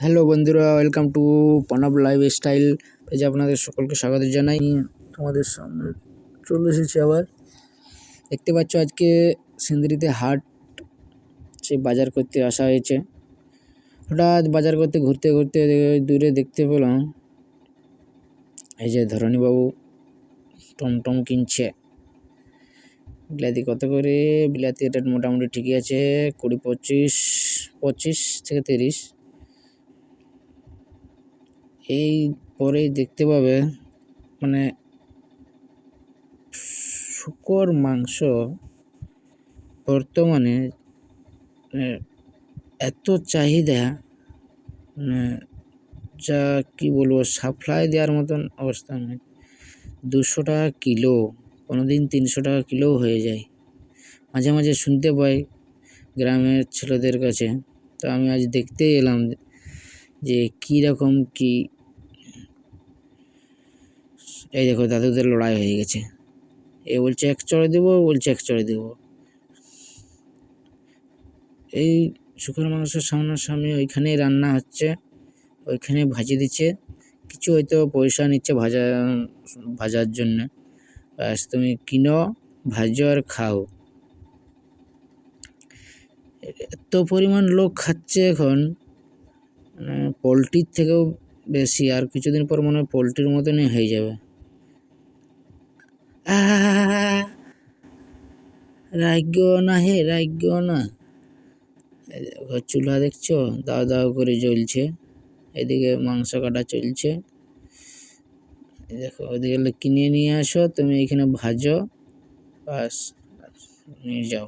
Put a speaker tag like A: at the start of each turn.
A: Hello বন্ধুরা, welcome to Pranab lifestyle পেজে আপনাদের সকলকে স্বাগত জানাই। তোমাদের সামনে চলে এসেছি আবার। দেখতে পাচ্ছ আজকে সিন্দ্রিতে হাট সে বাজার করতে আসা হয়েছে। হঠাৎ বাজার করতে ঘুরতে ঘুরতে দূরে দেখতে পেলাম এই যে ধরণীবাবু টমটম কিনছে। বিলাতি কত করে? বিলাতি রেট মোটামুটি ঠিকই আছে, 25 থেকে 30। এই পরেই দেখতে পাবে মানে শুকর মাংস বর্তমানে এত চাহিদা, যা কি বলবো, সাপ্লাই দেওয়ার মতন অবস্থা নয়। 200 টাকা কিলো, কোনোদিন 300 টাকা কিলো হয়ে যায়। মাঝে মাঝে শুনতে পাই গ্রামের ছেলেদের কাছে। তো আমি আজ দেখতে এলাম যে কীরকম কি। এই দেখো দাদুদের লড়াই হয়ে গেছে, এ বলছে 1 চড়ে দেবো, বলছে 1 চড়ে দেবো। এই শুকর মাংসের সামনাসামনি ওইখানেই রান্না হচ্ছে, ওইখানে ভাজি দিচ্ছে, কিছু হয়তো পয়সা নিচ্ছে ভাজার জন্য। ব্যাস তুমি কিনো, ভাজো আর খাও। এত পরিমাণ লোক খাচ্ছে এখন, পোলট্রির থেকেও বেশি। আর কিছুদিন পর মনে হয় পোলট্রির মতনই হয়ে যাবে। রাগ্য না হে, রাগ্য না। চুলা দেখছো দাও দাও করে জ্বলছে, এদিকে মাংস কাটা চলছে। দেখো ওদিকে কিনে নিয়ে আসো, তুমি এখানে ভাজো, বাস নিয়ে যাও।